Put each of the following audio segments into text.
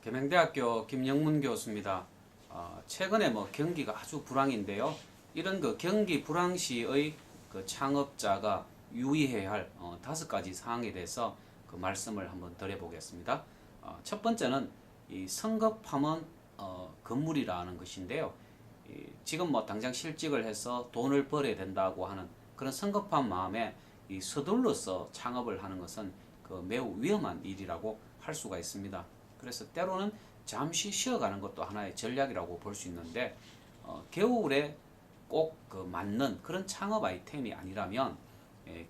계명대학교 김영문 교수입니다. 최근에 경기가 아주 불황인데요. 이런 경기 불황 시의 창업자가 유의해야 할 5가지 사항에 대해서 말씀을 한번 드려보겠습니다. 첫 번째는 이 성급함은 건물이라는 것인데요. 지금 당장 실직을 해서 돈을 벌어야 된다고 하는 그런 성급한 마음에 서둘러서 창업을 하는 것은 매우 위험한 일이라고 할 수가 있습니다. 그래서 때로는 잠시 쉬어가는 것도 하나의 전략이라고 볼 수 있는데 겨울에 꼭 맞는 그런 창업 아이템이 아니라면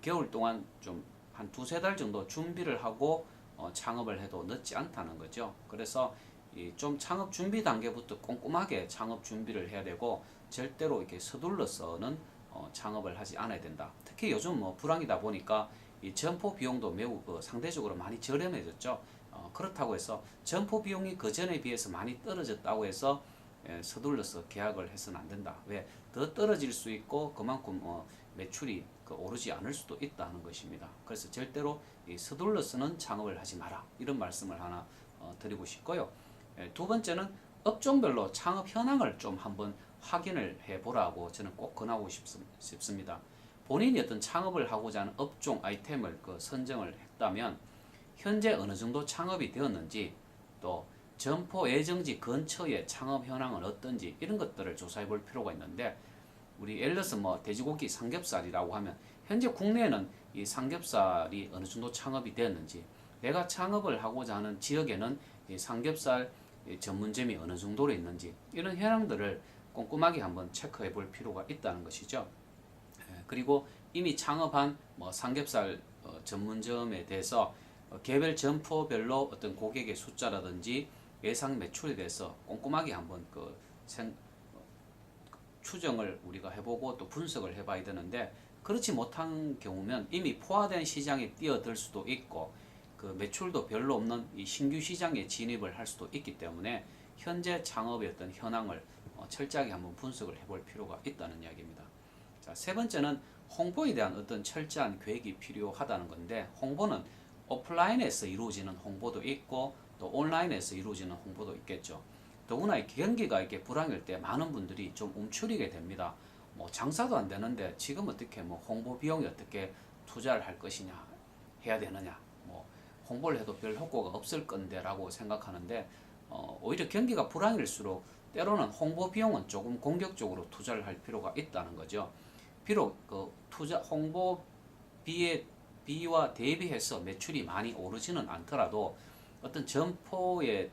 겨울 동안 좀 한 두세 달 정도 준비를 하고 창업을 해도 늦지 않다는 거죠. 그래서 좀 창업 준비 단계부터 꼼꼼하게 창업 준비를 해야 되고 절대로 이렇게 서둘러서는 창업을 하지 않아야 된다. 특히 요즘 불황이다 보니까 이 점포 비용도 매우 상대적으로 많이 저렴해졌죠. 그렇다고 해서 점포 비용이 그 전에 비해서 많이 떨어졌다고 해서 서둘러서 계약을 해서는 안 된다. 왜? 더 떨어질 수 있고 그만큼 매출이 오르지 않을 수도 있다는 것입니다. 그래서 절대로 서둘러서는 창업을 하지 마라. 이런 말씀을 하나 드리고 싶고요. 두 번째는 업종별로 창업 현황을 좀 한번 확인을 해보라고 저는 꼭 권하고 싶습니다. 본인이 어떤 창업을 하고자 하는 업종 아이템을 선정을 했다면 현재 어느 정도 창업이 되었는지, 또 점포 예정지 근처의 창업 현황은 어떤지 이런 것들을 조사해 볼 필요가 있는데, 우리 예를 들어서 돼지고기 삼겹살이라고 하면 현재 국내에는 이 삼겹살이 어느 정도 창업이 되었는지, 내가 창업을 하고자 하는 지역에는 이 삼겹살 전문점이 어느 정도로 있는지 이런 현황들을 꼼꼼하게 한번 체크해 볼 필요가 있다는 것이죠. 그리고 이미 창업한 삼겹살 전문점에 대해서 개별 점포별로 어떤 고객의 숫자라든지 예상 매출에 대해서 꼼꼼하게 한번 추정을 우리가 해보고 또 분석을 해봐야 되는데, 그렇지 못한 경우면 이미 포화된 시장에 뛰어들 수도 있고 매출도 별로 없는 이 신규 시장에 진입을 할 수도 있기 때문에 현재 창업의 어떤 현황을 철저하게 한번 분석을 해볼 필요가 있다는 이야기입니다. 자, 세 번째는 홍보에 대한 어떤 철저한 계획이 필요하다는 건데, 홍보는 오프라인에서 이루어지는 홍보도 있고 또 온라인에서 이루어지는 홍보도 있겠죠. 더구나 경기가 이렇게 불황일 때 많은 분들이 좀 움츠리게 됩니다. 장사도 안 되는데 지금 어떻게 홍보 비용이 어떻게 투자를 할 것이냐, 해야 되느냐, 홍보를 해도 별 효과가 없을 건데라고 생각하는데, 오히려 경기가 불황일수록 때로는 홍보 비용은 조금 공격적으로 투자를 할 필요가 있다는 거죠. 비록 홍보비와 대비해서 매출이 많이 오르지는 않더라도 어떤 점포의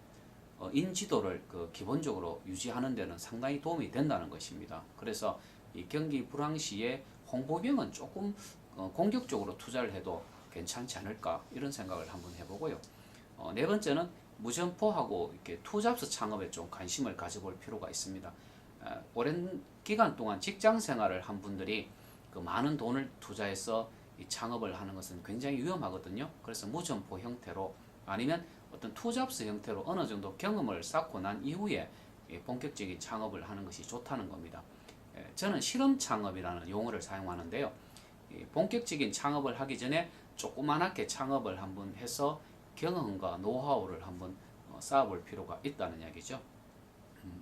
인지도를 기본적으로 유지하는 데는 상당히 도움이 된다는 것입니다. 그래서 이 경기 불황 시에 홍보 비용은 조금 공격적으로 투자를 해도 괜찮지 않을까, 이런 생각을 한번 해보고요. 네 번째는 무점포하고 이렇게 투잡스 창업에 좀 관심을 가져볼 필요가 있습니다. 오랜 기간 동안 직장 생활을 한 분들이 많은 돈을 투자해서 이 창업을 하는 것은 굉장히 위험하거든요. 그래서 무점포 형태로 아니면 어떤 투잡스 형태로 어느 정도 경험을 쌓고 난 이후에 본격적인 창업을 하는 것이 좋다는 겁니다. 저는 실험 창업이라는 용어를 사용하는데요. 본격적인 창업을 하기 전에 조그만하게 창업을 한번 해서 경험과 노하우를 한번 쌓아볼 필요가 있다는 이야기죠.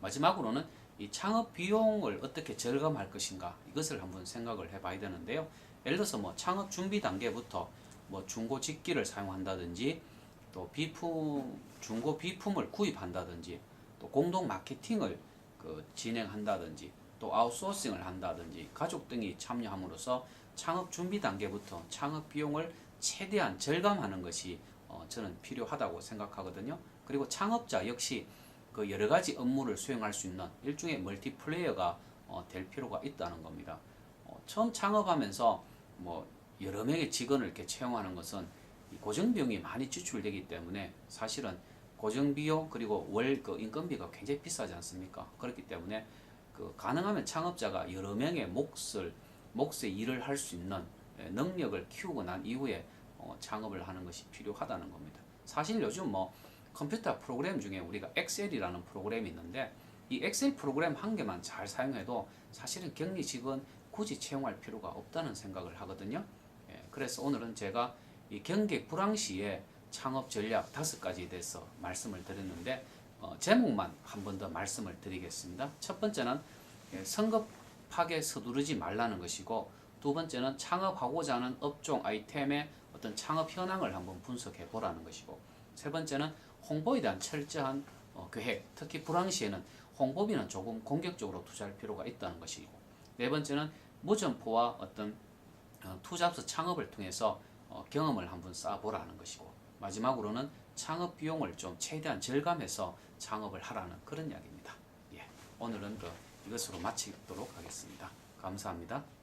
마지막으로는 이 창업 비용을 어떻게 절감할 것인가, 이것을 한번 생각을 해봐야 되는데요. 예를 들어서 창업 준비 단계부터 중고 직기를 사용한다든지, 또 중고 비품을 구입한다든지, 또 공동 마케팅을 진행한다든지, 또 아웃소싱을 한다든지, 가족 등이 참여함으로써 창업 준비 단계부터 창업 비용을 최대한 절감하는 것이 저는 필요하다고 생각하거든요. 그리고 창업자 역시 여러 가지 업무를 수행할 수 있는 일종의 멀티플레이어가 될 필요가 있다는 겁니다. 처음 창업하면서 여러 명의 직원을 이렇게 채용하는 것은 고정비용이 많이 지출되기 때문에 사실은 고정비용 그리고 월 인건비가 굉장히 비싸지 않습니까? 그렇기 때문에 가능하면 창업자가 여러 명의 몫의 일을 할 수 있는 능력을 키우고 난 이후에 창업을 하는 것이 필요하다는 겁니다. 사실 요즘 컴퓨터 프로그램 중에 우리가 엑셀이라는 프로그램이 있는데, 이 엑셀 프로그램 한 개만 잘 사용해도 사실은 격리 직원 굳이 채용할 필요가 없다는 생각을 하거든요. 그래서 오늘은 제가 이 경기 불황 시에 창업 전략 5가지에 대해서 말씀을 드렸는데 제목만 한 번 더 말씀을 드리겠습니다. 첫 번째는 성급하게 서두르지 말라는 것이고, 두 번째는 창업하고자 하는 업종 아이템의 어떤 창업 현황을 한번 분석해 보라는 것이고, 세 번째는 홍보에 대한 철저한 계획, 특히 불황시에는 홍보비는 조금 공격적으로 투자할 필요가 있다는 것이고, 네 번째는 무점포와 어떤 투잡스 창업을 통해서 경험을 한번 쌓아보라는 것이고, 마지막으로는 창업 비용을 좀 최대한 절감해서 창업을 하라는 그런 이야기입니다. 예, 오늘은 이것으로 마치도록 하겠습니다. 감사합니다.